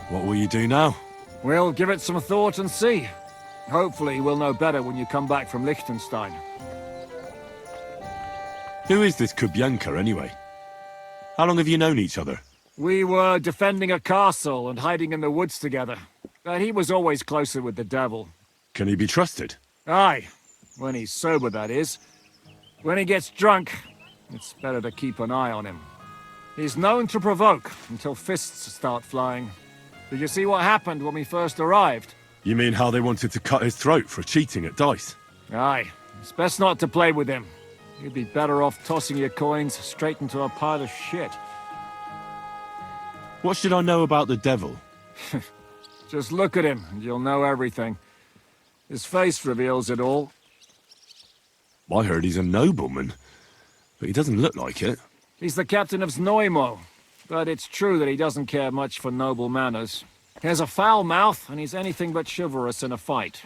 What will you do now? We'll give it some thought and see. Hopefully we'll know better when you come back from Liechtenstein. Who is this Kubyanka, anyway? How long have you known each other? We were defending a castle and hiding in the woods together. But he was always closer with the devil. Can he be trusted? Aye. When he's sober, that is. When he gets drunk, it's better to keep an eye on him. He's known to provoke until fists start flying. Did you see what happened when we first arrived? You mean how they wanted to cut his throat for cheating at dice? Aye. It's best not to play with him. You'd be better off tossing your coins straight into a pile of shit. What should I know about the devil? Just look at him, and you'll know everything. His face reveals it all. I heard he's a nobleman, but he doesn't look like it. He's the captain of Znojmo, but it's true that he doesn't care much for noble manners. He has a foul mouth, and he's anything but chivalrous in a fight.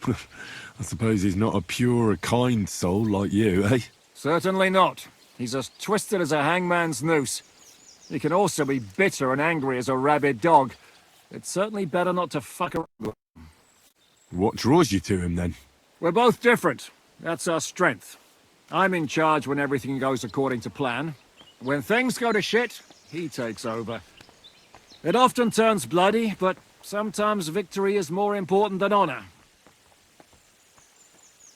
I suppose he's not a pure, kind soul like you, eh? Certainly not. He's as twisted as a hangman's noose. He can also be bitter and angry as a rabid dog. It's certainly better not to fuck around with him. What draws you to him, then? We're both different. That's our strength. I'm in charge when everything goes according to plan. When things go to shit, he takes over. It often turns bloody, but sometimes victory is more important than honor.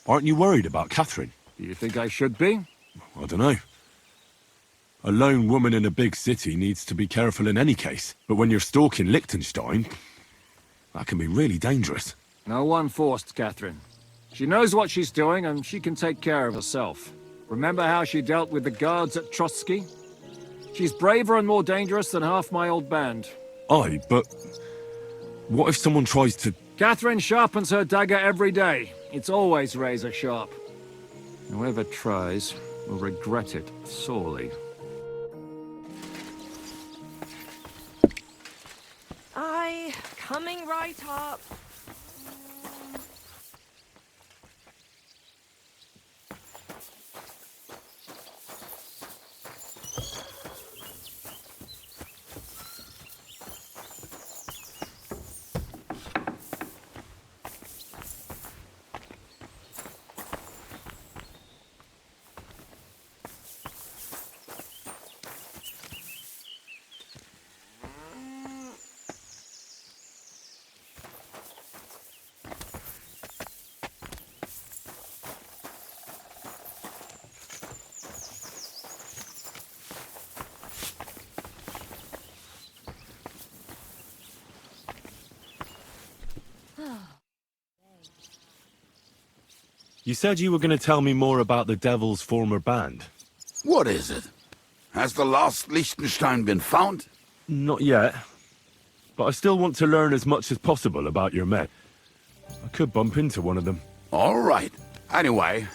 Aren't you worried about Catherine? Do you think I should be? I don't know. A lone woman in a big city needs to be careful in any case. But when you're stalking Liechtenstein, that can be really dangerous. No one forced Catherine. She knows what she's doing, and she can take care of herself. Remember how she dealt with the guards at Trotsky? She's braver and more dangerous than half my old band. Aye, but what if someone tries to... Catherine sharpens her dagger every day. It's always razor sharp. Whoever tries will regret it sorely. Aye, coming right up. You said you were going to tell me more about the Devil's former band. What is it? Has the lost Liechtenstein been found? Not yet. But I still want to learn as much as possible about your men. I could bump into one of them. All right. Anyway,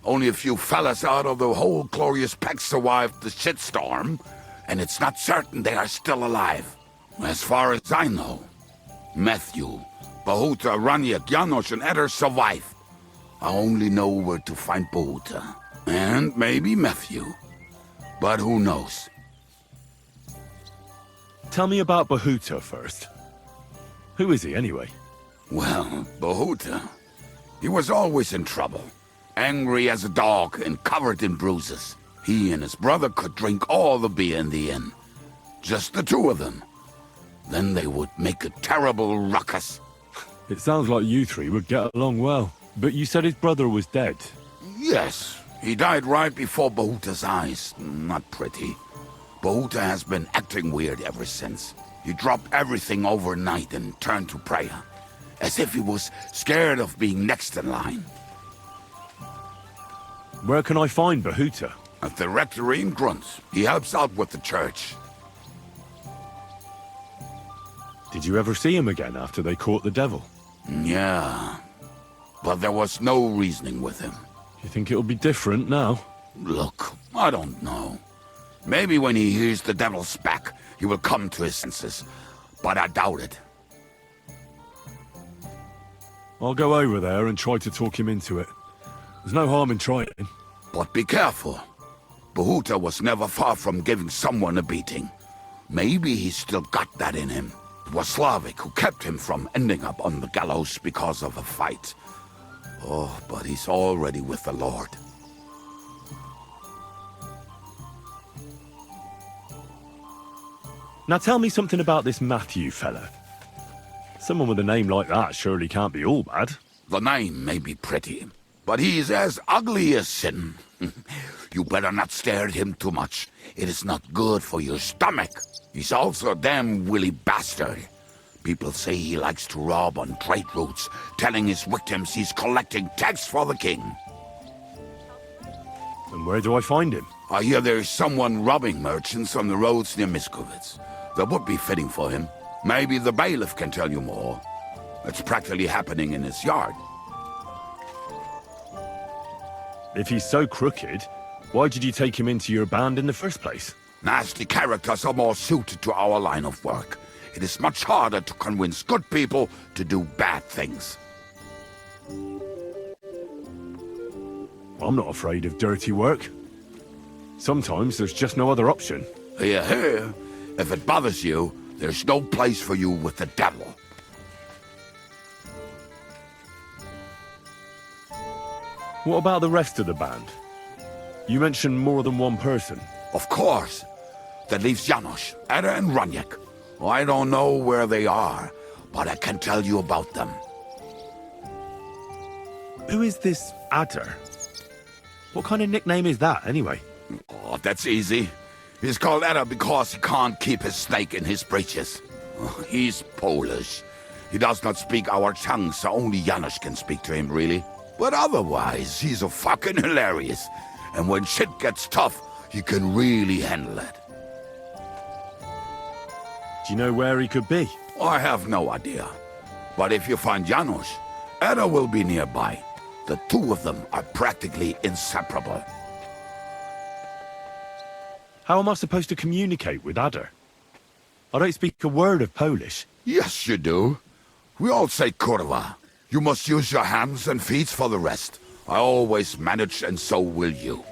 only a few fellas out of the whole glorious Pact survived the shitstorm, and it's not certain they are still alive. As far as I know, Matthew, Bahuta, Raniak, Janosch, and Eder survive. I only know where to find Bahuta. And maybe Matthew. But who knows? Tell me about Bahuta first. Who is he, anyway? Well, Bahuta, he was always in trouble. Angry as a dog and covered in bruises. He and his brother could drink all the beer in the inn. Just the two of them. Then they would make a terrible ruckus. It sounds like you three would get along well. But you said his brother was dead. Yes, he died right before Bahuta's eyes. Not pretty. Bahuta has been acting weird ever since. He dropped everything overnight and turned to prayer. As if he was scared of being next in line. Where can I find Bahuta? At the rectory in Grunt. He helps out with the church. Did you ever see him again after they caught the devil? Yeah. But there was no reasoning with him. You think it'll be different now? Look, I don't know. Maybe when he hears the devil's back, he will come to his senses. But I doubt it. I'll go over there and try to talk him into it. There's no harm in trying. But be careful. Bahuta was never far from giving someone a beating. Maybe he's still got that in him. It was Slavic who kept him from ending up on the gallows because of a fight. Oh, but he's already with the Lord. Now tell me something about this Matthew fella. Someone with a name like that surely can't be all bad. The name may be pretty, but he's as ugly as sin. You better not stare at him too much. It is not good for your stomach. He's also a damn willy bastard. People say he likes to rob on trade routes, telling his victims he's collecting tax for the king. And where do I find him? I hear there's someone robbing merchants on the roads near Miskovitz. That would be fitting for him. Maybe the bailiff can tell you more. It's practically happening in his yard. If he's so crooked, why did you take him into your band in the first place? Nasty characters are more suited to our line of work. It is much harder to convince good people to do bad things. I'm not afraid of dirty work. Sometimes there's just no other option. Hear, hear. If it bothers you, there's no place for you with the devil. What about the rest of the band? You mentioned more than one person. Of course. That leaves Janos, Ada and Raniek. I don't know where they are, but I can tell you about them. Who is this Adder? What kind of nickname is that, anyway? Oh, that's easy. He's called Ada because he can't keep his snake in his breeches. He's Polish. He does not speak our tongue, so only Janos can speak to him, really. But otherwise, he's a fucking hilarious. And when shit gets tough, he can really handle it. Do you know where he could be? I have no idea. But if you find Janos, Ada will be nearby. The two of them are practically inseparable. How am I supposed to communicate with Adder? I don't speak a word of Polish. Yes, you do. We all say kurwa. You must use your hands and feet for the rest. I always manage, and so will you.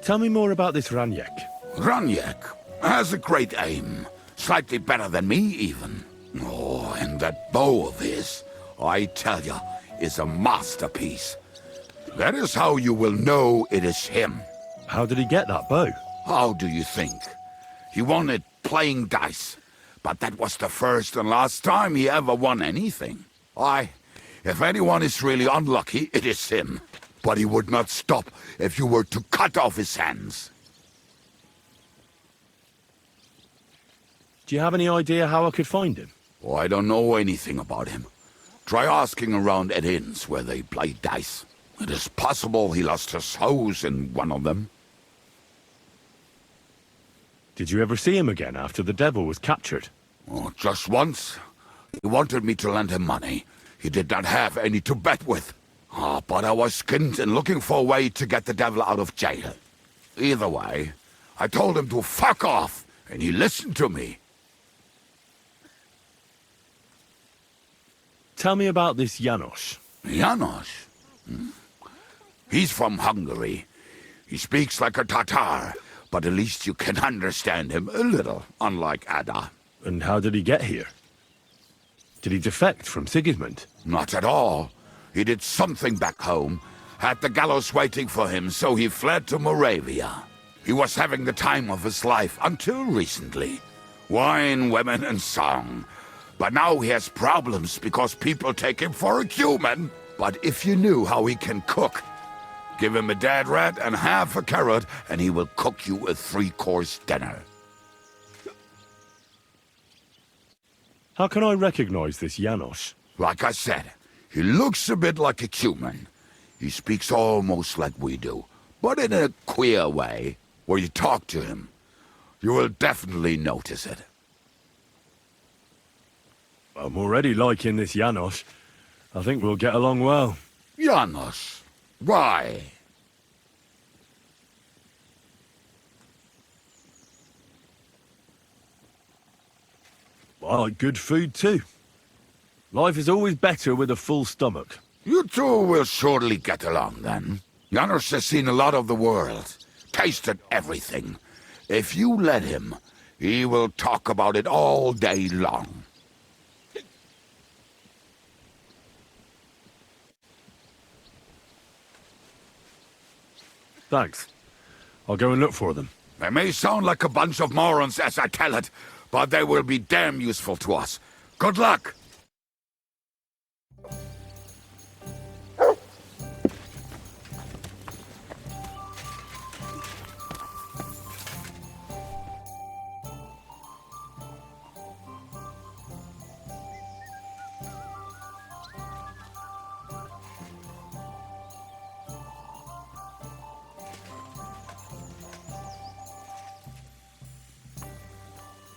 Tell me more about this Raniek. Raniek has a great aim. Slightly better than me, even. Oh, and that bow of his, I tell ya, is a masterpiece. That is how you will know it is him. How did he get that bow? How do you think? He won it playing dice. But that was the first and last time he ever won anything. If anyone is really unlucky, it is him. But he would not stop if you were to cut off his hands. Do you have any idea how I could find him? Oh, I don't know anything about him. Try asking around at inns where they play dice. It is possible he lost his hose in one of them. Did you ever see him again after the devil was captured? Oh, just once. He wanted me to lend him money. He did not have any to bet with. But I was skinned and looking for a way to get the devil out of jail. Either way, I told him to fuck off, and he listened to me. Tell me about this Janos. Janos? He's from Hungary. He speaks like a Tatar, but at least you can understand him a little, unlike Ada. And how did he get here? Did he defect from Sigismund? Not at all. He did something back home, had the gallows waiting for him, so he fled to Moravia. He was having the time of his life until recently. Wine, women, and song. But now he has problems because people take him for a human. But if you knew how he can cook, give him a dead rat and half a carrot, and he will cook you a 3-course dinner. How can I recognize this Janos? Like I said, he looks a bit like a human. He speaks almost like we do, but in a queer way. Where you talk to him, you will definitely notice it. I'm already liking this Janos. I think we'll get along well. Janos, why? I like good food too. Life is always better with a full stomach. You two will surely get along then. Janos has seen a lot of the world, tasted everything. If you let him, he will talk about it all day long. Thanks. I'll go and look for them. They may sound like a bunch of morons as I tell it, but they will be damn useful to us. Good luck!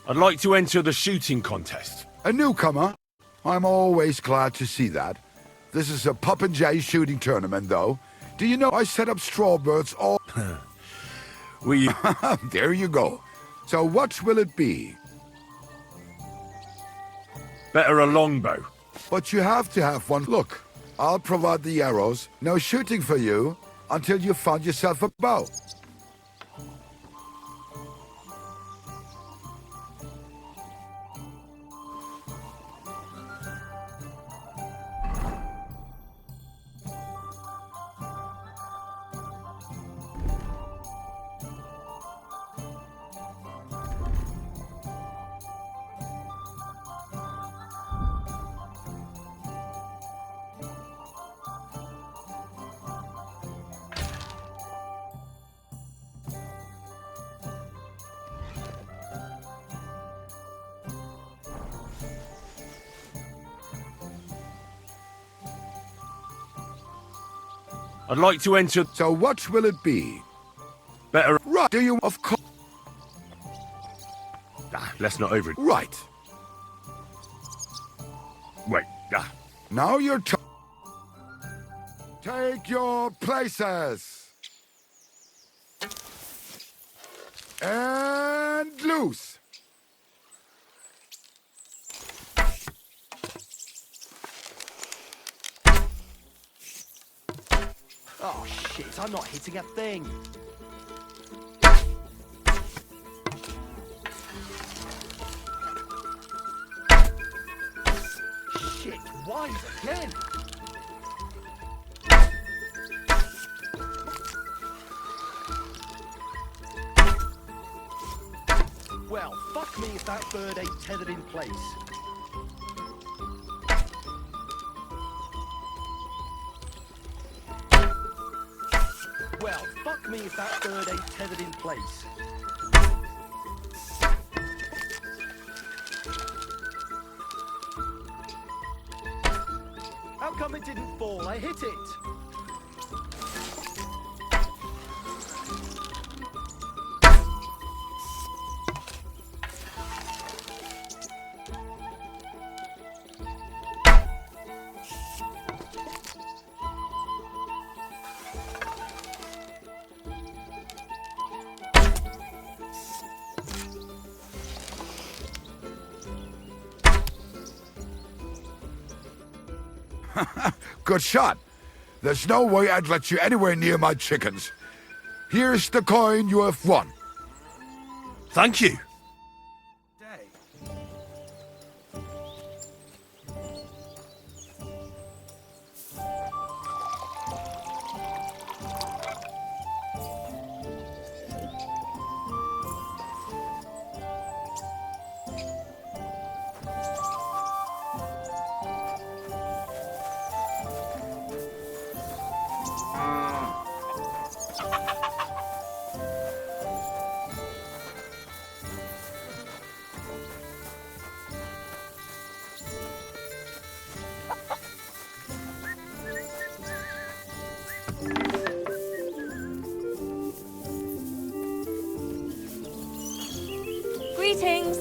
I'd like to enter the shooting contest. A newcomer? I'm always glad to see that. This is a Popinjay shooting tournament, though. Do you know I set up strawbirds all... We... There you go. So what will it be? Better a longbow. But you have to have one. Look, I'll provide the arrows. No shooting for you until you found yourself a bow. I'd like to enter... So what will it be? Better... Right, do you... Of course... let's not over... Right. Wait, Now you're... Take your places. And loose. Oh shit, I'm not hitting a thing. Shit, wise again. Well, fuck me if that bird ain't tethered in place. Well, fuck me if that bird ain't tethered in place. How come it didn't fall? I hit it. Good shot. There's no way I'd let you anywhere near my chickens. Here's the coin you have won. Thank you. Greetings.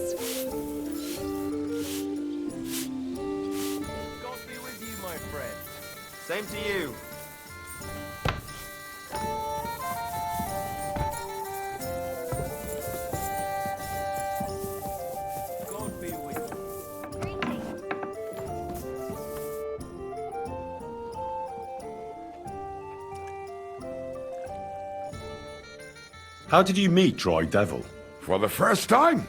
God be with you, my friend. Same to you. God be with you. How did you meet Dry Devil? For the first time?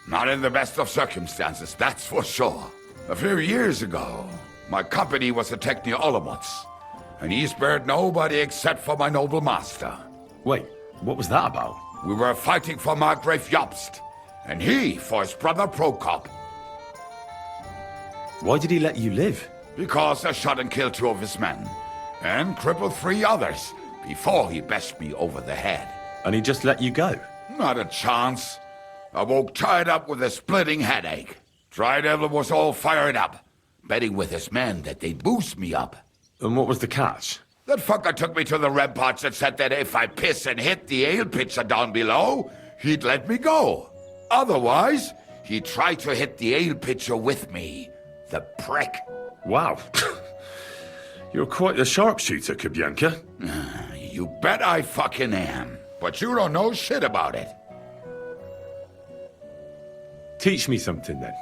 Not in the best of circumstances, that's for sure. A few years ago, my company was attacked near Olomouc, and he spared nobody except for my noble master. Wait, what was that about? We were fighting for Margrave Jobst, and he for his brother Prokop. Why did he let you live? Because I shot and killed 2 of his men, and crippled 3 others, before he bashed me over the head. And he just let you go? Not a chance. I woke tied up with a splitting headache. Dry Devil was all fired up, betting with his men that they'd boost me up. And what was the catch? That fucker took me to the ramparts and said that if I piss and hit the ale pitcher down below, he'd let me go. Otherwise, he'd try to hit the ale pitcher with me. The prick. Wow. You're quite the sharpshooter, Kubyanka. You bet I fucking am. But you don't know shit about it. Teach me something then.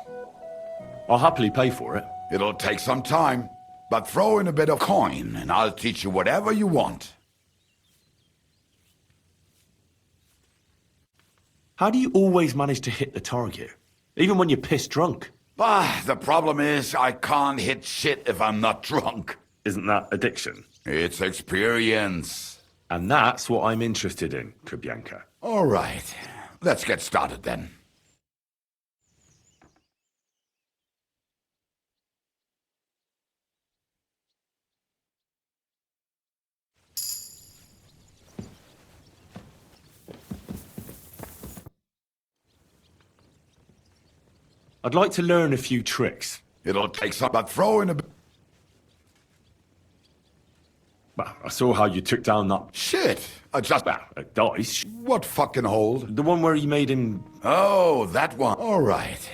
I'll happily pay for it. It'll take some time, but throw in a bit of coin and I'll teach you whatever you want. How do you always manage to hit the target? Even when you're pissed drunk? The problem is I can't hit shit if I'm not drunk. Isn't that addiction? It's experience. And that's what I'm interested in, Kubyanka. All right, let's get started then. I'd like to learn a few tricks. It'll take some, but throw in a bit. Well, I saw how you took down that... Shit! a dice. What fucking hold? The one where you made him... Oh, that one. All right.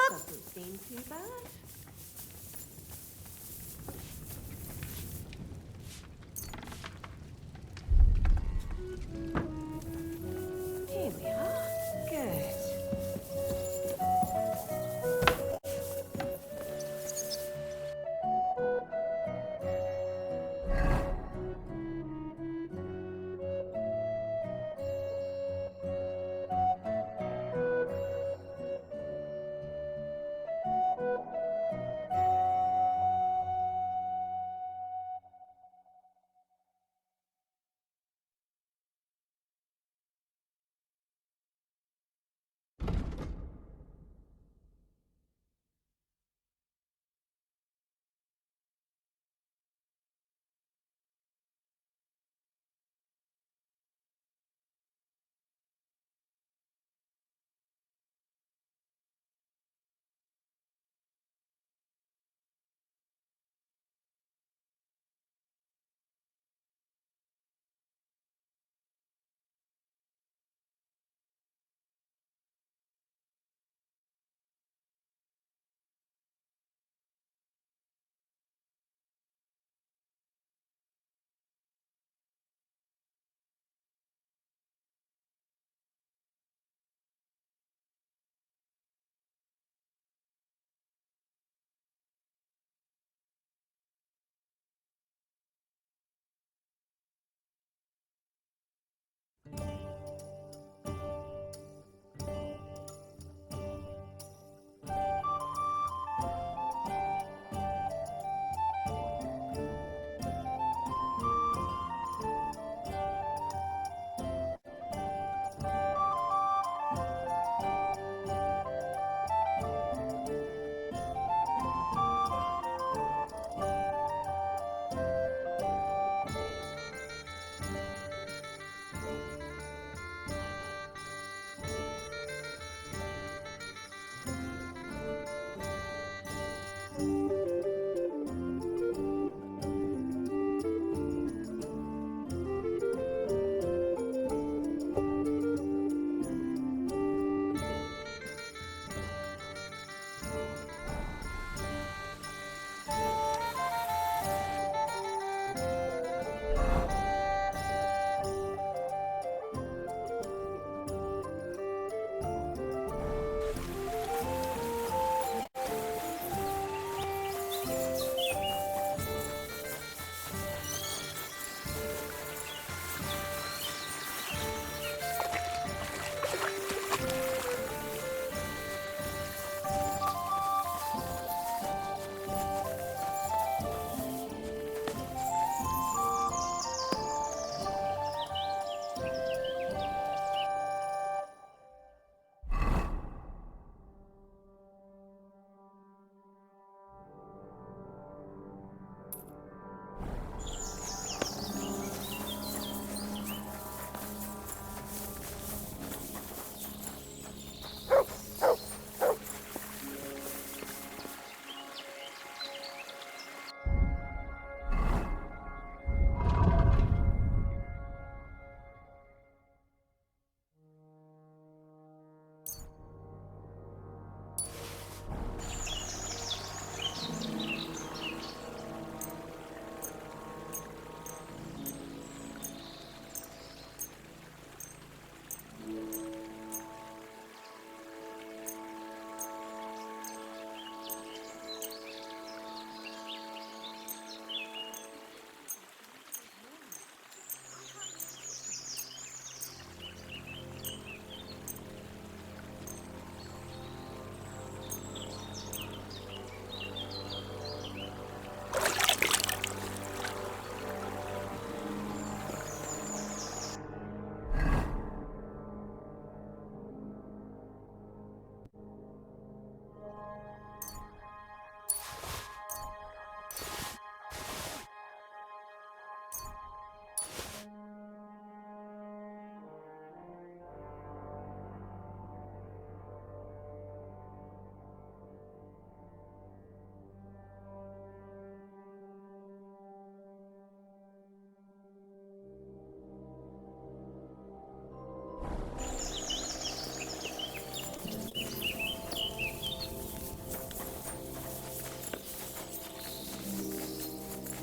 Doesn't seem too bad. Here we are. Good.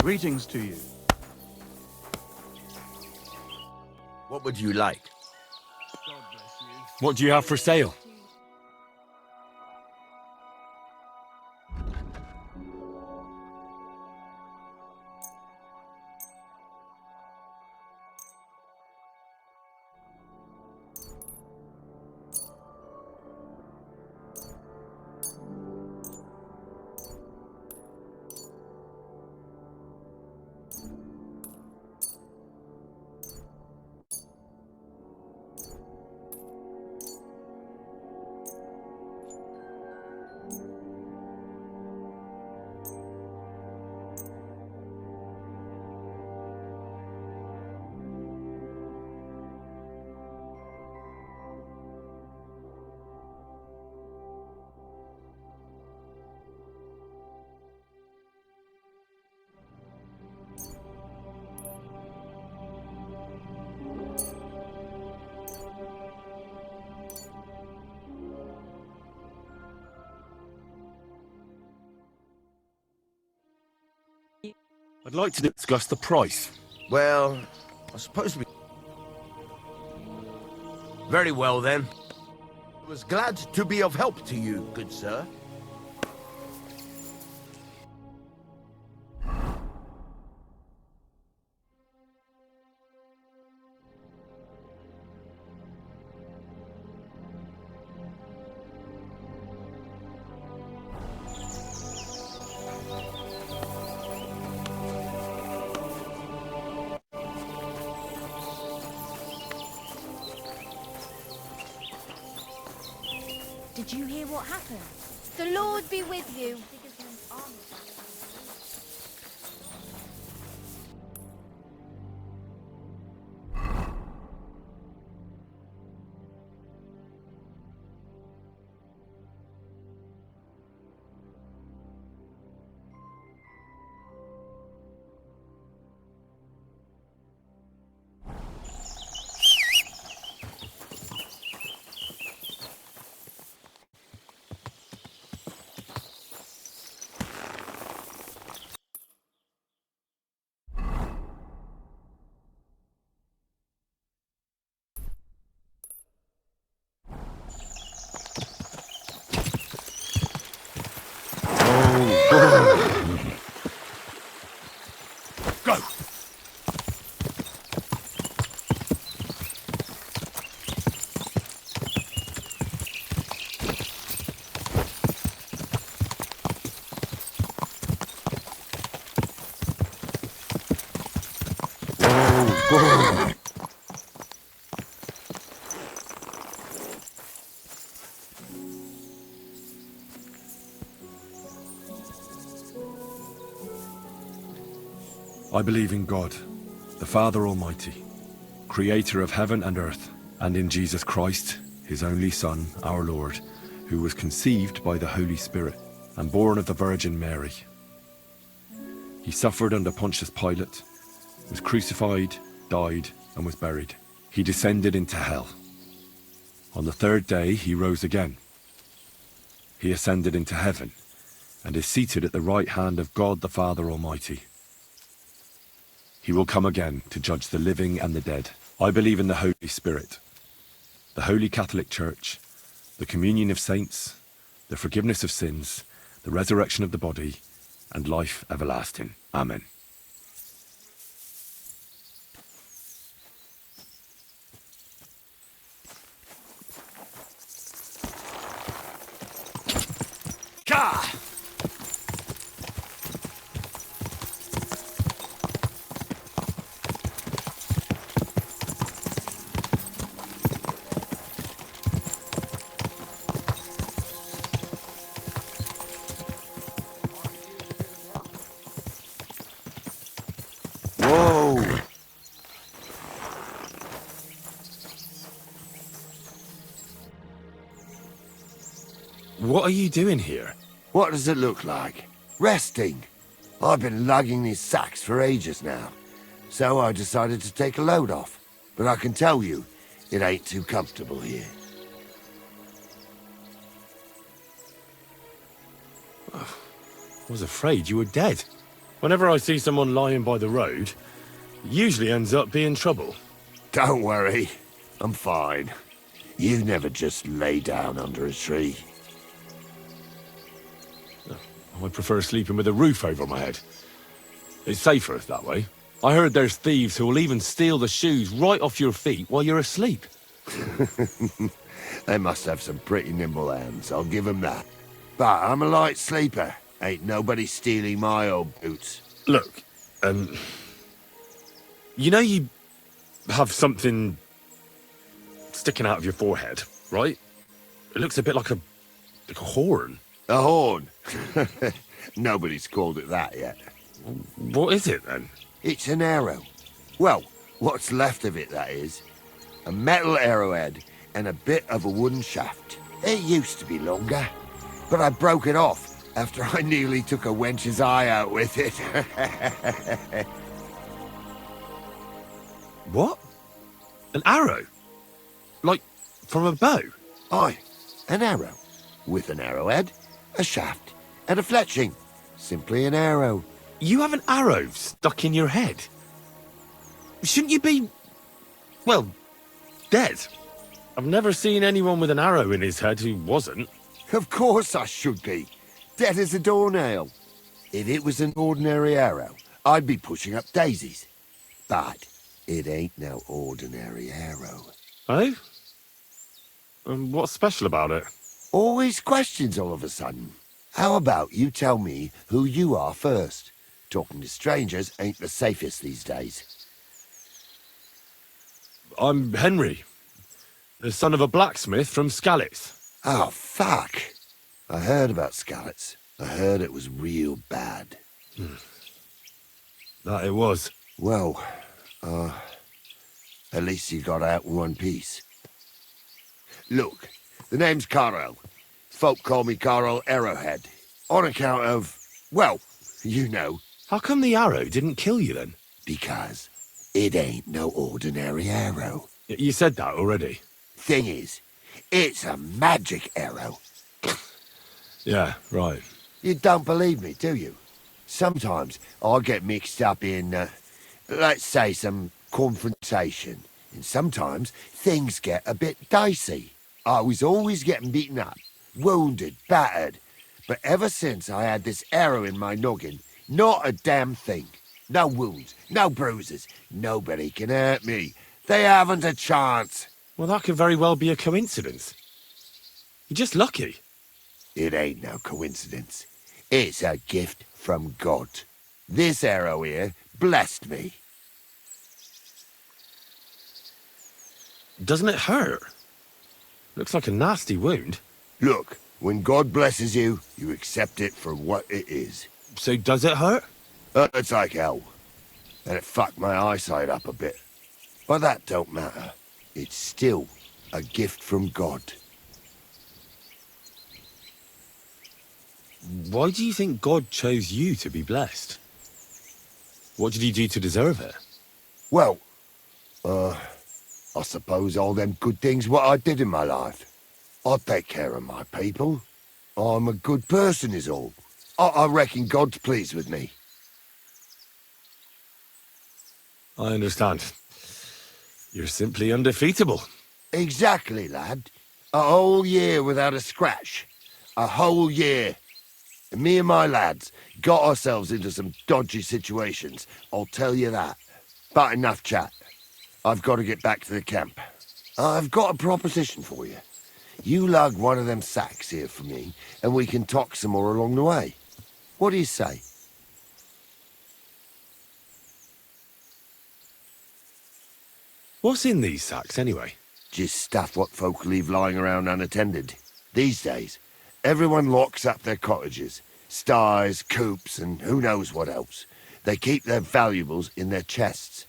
Greetings to you. What would you like? What do you have for sale? I'd like to discuss the price. Well, I suppose we... Very well, then. I was glad to be of help to you, good sir. Did you hear what happened? The Lord be with you. Go! I believe in God, the Father Almighty, creator of heaven and earth, and in Jesus Christ, his only Son, our Lord, who was conceived by the Holy Spirit and born of the Virgin Mary. He suffered under Pontius Pilate, was crucified, died, and was buried. He descended into hell. On the third day he rose again. He ascended into heaven and is seated at the right hand of God the Father Almighty. He will come again to judge the living and the dead. I believe in the Holy Spirit, the Holy Catholic Church, the communion of saints, the forgiveness of sins, the resurrection of the body, and life everlasting. Amen. Ka! Whoa! What are you doing here? What does it look like? Resting. I've been lugging these sacks for ages now, so I decided to take a load off. But I can tell you, it ain't too comfortable here. I was afraid you were dead. Whenever I see someone lying by the road, it usually ends up being trouble. Don't worry. I'm fine. You never just lay down under a tree. I prefer sleeping with a roof over my head. It's safer that way. I heard there's thieves who will even steal the shoes right off your feet while you're asleep. They must have some pretty nimble hands, I'll give them that. But I'm a light sleeper. Ain't nobody stealing my old boots. Look, you know you have something sticking out of your forehead, right? It looks a bit like a horn. A horn? Nobody's called it that yet. What is it, then? It's an arrow. Well, what's left of it, that is. A metal arrowhead and a bit of a wooden shaft. It used to be longer, but I broke it off after I nearly took a wench's eye out with it. What? An arrow? Like, from a bow? Aye, an arrow. With an arrowhead, a shaft, and a fletching. Simply an arrow. You have an arrow stuck in your head? Shouldn't you be, well, dead? I've never seen anyone with an arrow in his head who wasn't. Of course I should be. Dead as a doornail. If it was an ordinary arrow, I'd be pushing up daisies. But it ain't no ordinary arrow. Oh? And what's special about it? Always questions all of a sudden. How about you tell me who you are first? Talking to strangers ain't the safest these days. I'm Henry, the son of a blacksmith from Skalitz. Oh, fuck. I heard about Skalitz. I heard it was real bad. That it was. Well, at least you got out in one piece. Look, the name's Carl. Folk call me Carl Arrowhead. On account of, well, you know. How come the arrow didn't kill you then? Because it ain't no ordinary arrow. You said that already. Thing is, it's a magic arrow. Yeah, right. You don't believe me, do you? Sometimes I get mixed up in, let's say, some confrontation. And sometimes things get a bit dicey. I was always getting beaten up, wounded, battered. But ever since I had this arrow in my noggin, not a damn thing. No wounds, no bruises. Nobody can hurt me. They haven't a chance. Well, that could very well be a coincidence. You're just lucky. It ain't no coincidence. It's a gift from God. This arrow here blessed me. Doesn't it hurt? Looks like a nasty wound. Look, when God blesses you, you accept it for what it is. So does it hurt? It's like hell. And it fucked my eyesight up a bit. But that don't matter. It's still a gift from God. Why do you think God chose you to be blessed? What did he do to deserve it? Well, I suppose all them good things what I did in my life. I take care of my people. I'm a good person is all. I reckon God's pleased with me. I understand. You're simply undefeatable. Exactly, lad. A whole year without a scratch. A whole year. And me and my lads got ourselves into some dodgy situations, I'll tell you that. But enough chat. I've got to get back to the camp. I've got a proposition for you. You lug one of them sacks here for me, and we can talk some more along the way. What do you say? What's in these sacks, anyway? Just stuff what folk leave lying around unattended. These days, everyone locks up their cottages, sties, coops, and who knows what else. They keep their valuables in their chests.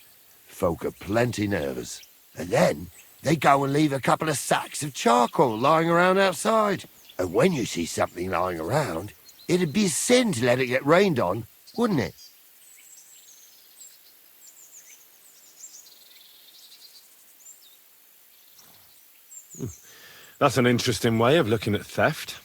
Folk are plenty nervous. And then they go and leave a couple of sacks of charcoal lying around outside. And when you see something lying around, it'd be a sin to let it get rained on, wouldn't it? That's an interesting way of looking at theft.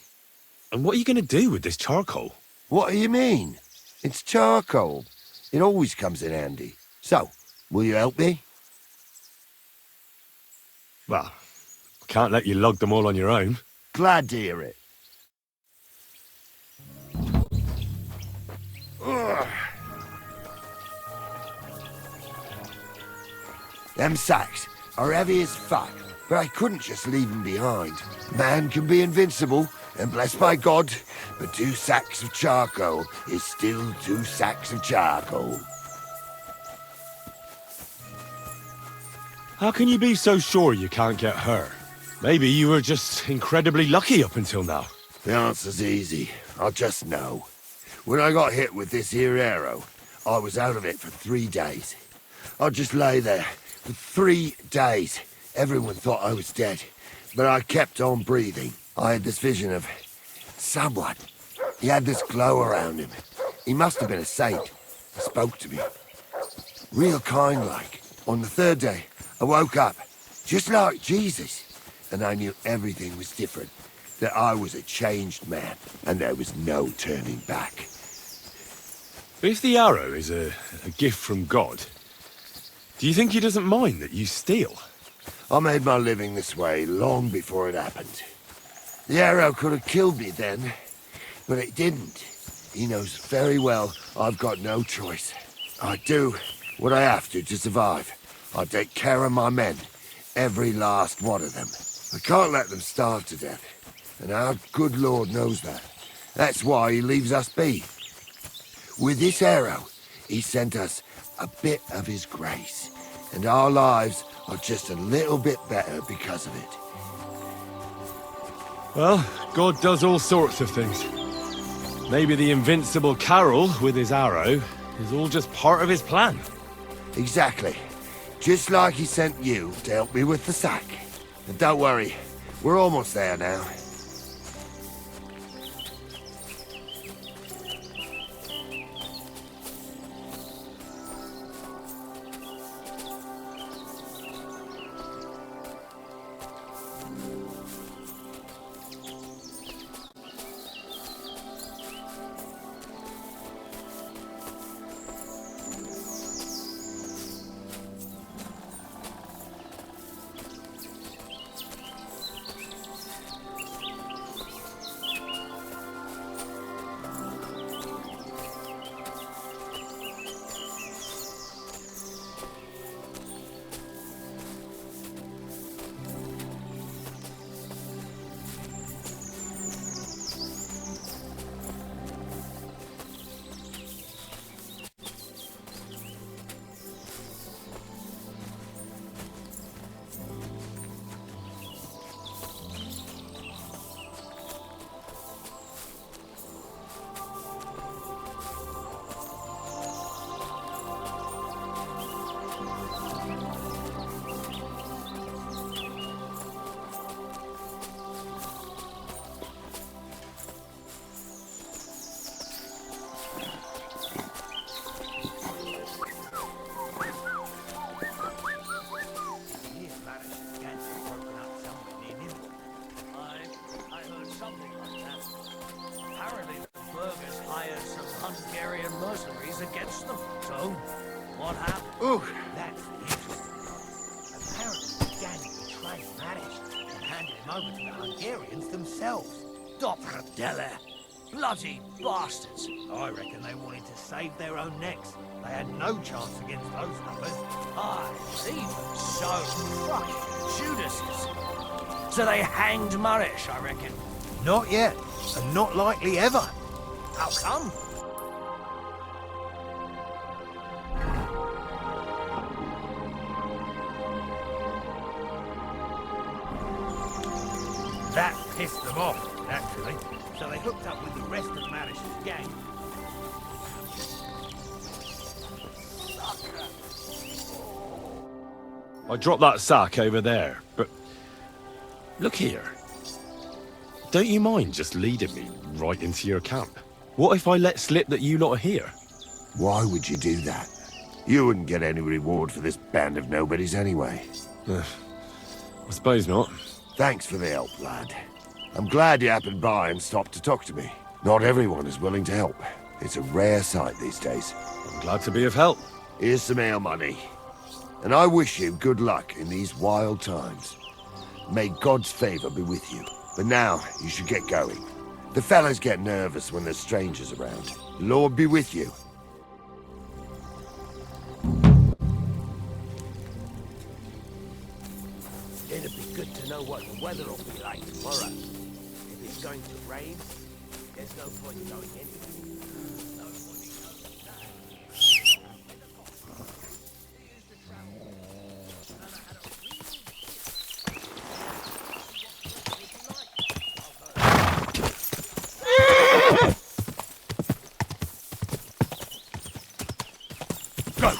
And what are you going to do with this charcoal? What do you mean? It's charcoal. It always comes in handy. So, will you help me? Well, can't let you lug them all on your own. Glad to hear it. Ugh. Them sacks are heavy as fuck, but I couldn't just leave them behind. Man can be invincible, and blessed by God, but 2 sacks of charcoal is still 2 sacks of charcoal. How can you be so sure you can't get hurt? Maybe you were just incredibly lucky up until now. The answer's easy. I just know. When I got hit with this here arrow, I was out of it for 3 days. I just lay there for 3 days. Everyone thought I was dead, but I kept on breathing. I had this vision of someone. He had this glow around him. He must have been a saint. He spoke to me. Real kind-like. On the 3rd day, I woke up, just like Jesus, and I knew everything was different, that I was a changed man, and there was no turning back. If the arrow is a gift from God, do you think he doesn't mind that you steal? I made my living this way long before it happened. The arrow could have killed me then, but it didn't. He knows very well I've got no choice. I do what I have to survive. I take care of my men, every last one of them. I can't let them starve to death, and our good Lord knows that. That's why he leaves us be. With this arrow, he sent us a bit of his grace, and our lives are just a little bit better because of it. Well, God does all sorts of things. Maybe the invincible Carol with his arrow is all just part of his plan. Exactly. Just like he sent you to help me with the sack. And don't worry, we're almost there now. Against them. So, what happened? Ooh, That's interesting. Apparently, the gang betrayed Marish and handed him over to the Hungarians themselves. Dopradella. Bloody bastards. I reckon they wanted to save their own necks. They had no chance against those numbers. Even so, fucking Judases. So they hanged Marish, I reckon. not yet, and not likely ever. How come? That pissed them off, naturally. So they hooked up with the rest of Marish's gang. I dropped that sack over there, but look here. Don't you mind just leading me right into your camp? What if I let slip that you lot are here? Why would you do that? You wouldn't get any reward for this band of nobodies anyway. I suppose not. Thanks for the help, lad. I'm glad you happened by and stopped to talk to me. Not everyone is willing to help. It's a rare sight these days. I'm glad to be of help. Here's some ale money. And I wish you good luck in these wild times. May God's favor be with you. But now, you should get going. The fellas get nervous when there's strangers around. The Lord be with you. It'd be good to know what the weather will be like tomorrow. If it's going to rain, there's no point going anywhere. Nobody knows that. Here's the travel. Fella had a real Go!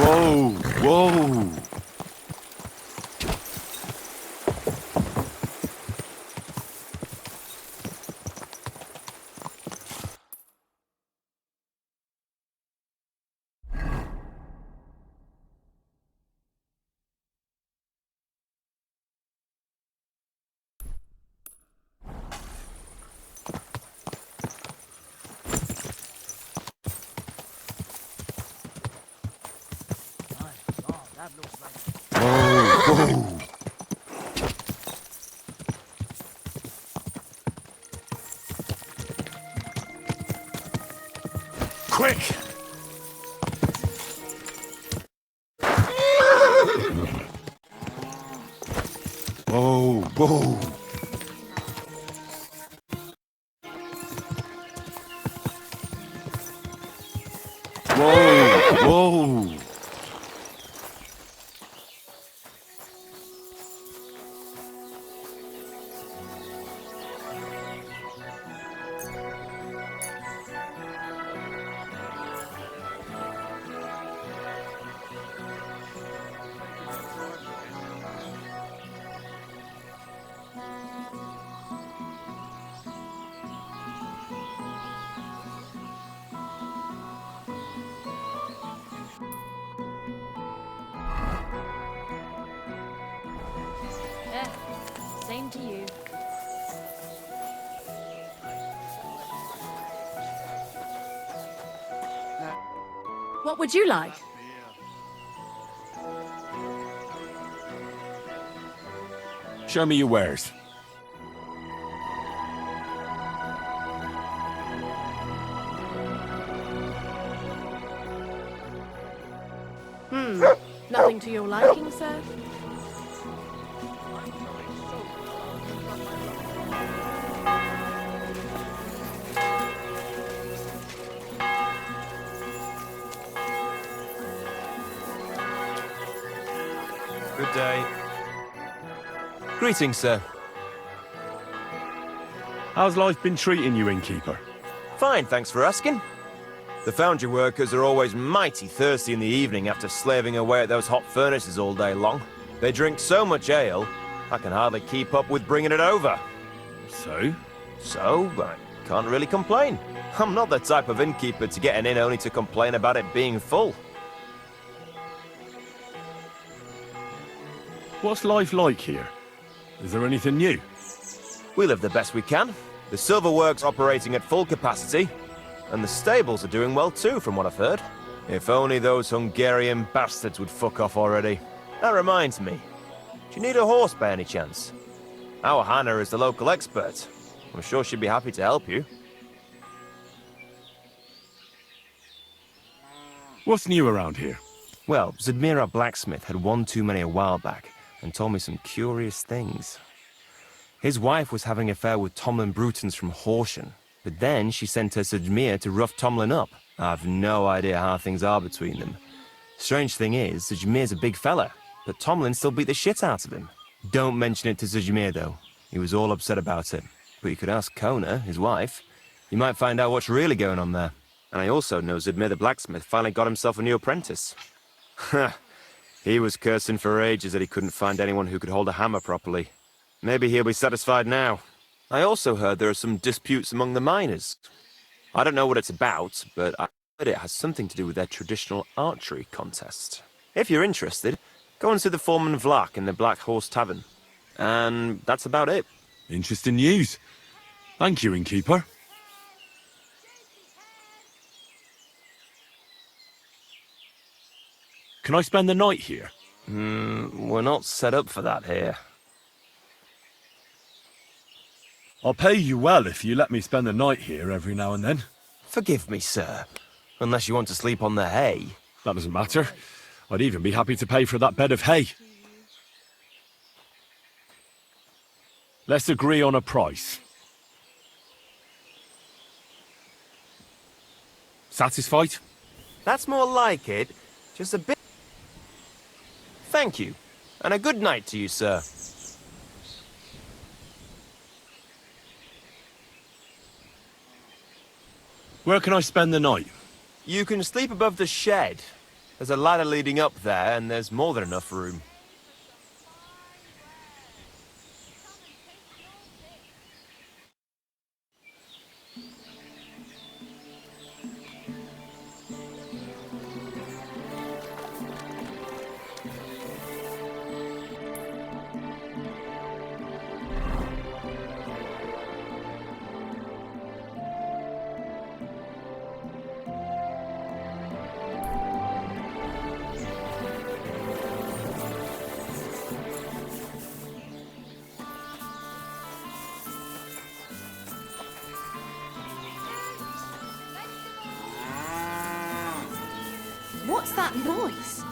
Whoa! Whoa! Oh, that looks like Whoa! Quick! Whoa! Whoa! Whoa! Whoa! Yeah, same to you. What would you like? Show me your wares. Nothing to your liking, sir? Good day. Greetings, sir. How's life been treating you, innkeeper? Fine, thanks for asking. The foundry workers are always mighty thirsty in the evening after slaving away at those hot furnaces all day long. They drink so much ale, I can hardly keep up with bringing it over. So? So, I can't really complain. I'm not the type of innkeeper to get an inn only to complain about it being full. What's life like here? Is there anything new? We live the best we can. The silver works operating at full capacity, and the stables are doing well too, from what I've heard. If only those Hungarian bastards would fuck off already. That reminds me. Do you need a horse by any chance? Our Hannah is the local expert. I'm sure she'd be happy to help you. What's new around here? Well, Zadmira Blacksmith had one too many a while back, and told me some curious things. His wife was having an affair with Tomlin Brutons from Horsham, but then she sent her Zadmir to rough Tomlin up. I've no idea how things are between them. Strange thing is, Zadmir's a big fella, but Tomlin still beat the shit out of him. Don't mention it to Zadmir, though. He was all upset about it. But you could ask Kona, his wife. You might find out what's really going on there. And I also know Zadmir the blacksmith finally got himself a new apprentice. Ha! He was cursing for ages that he couldn't find anyone who could hold a hammer properly. Maybe he'll be satisfied now. I also heard there are some disputes among the miners. I don't know what it's about, but I heard it has something to do with their traditional archery contest. If you're interested, go and see the foreman Vlak in the Black Horse Tavern. And that's about it. Interesting news. Thank you, innkeeper. Can I spend the night here? We're not set up for that here. I'll pay you well if you let me spend the night here every now and then. Forgive me, sir. Unless you want to sleep on the hay. That doesn't matter. I'd even be happy to pay for that bed of hay. Let's agree on a price. Satisfied? That's more like it. Just a bit... Thank you. And a good night to you, sir. Where can I spend the night? You can sleep above the shed. There's a ladder leading up there, and there's more than enough room. What's that noise?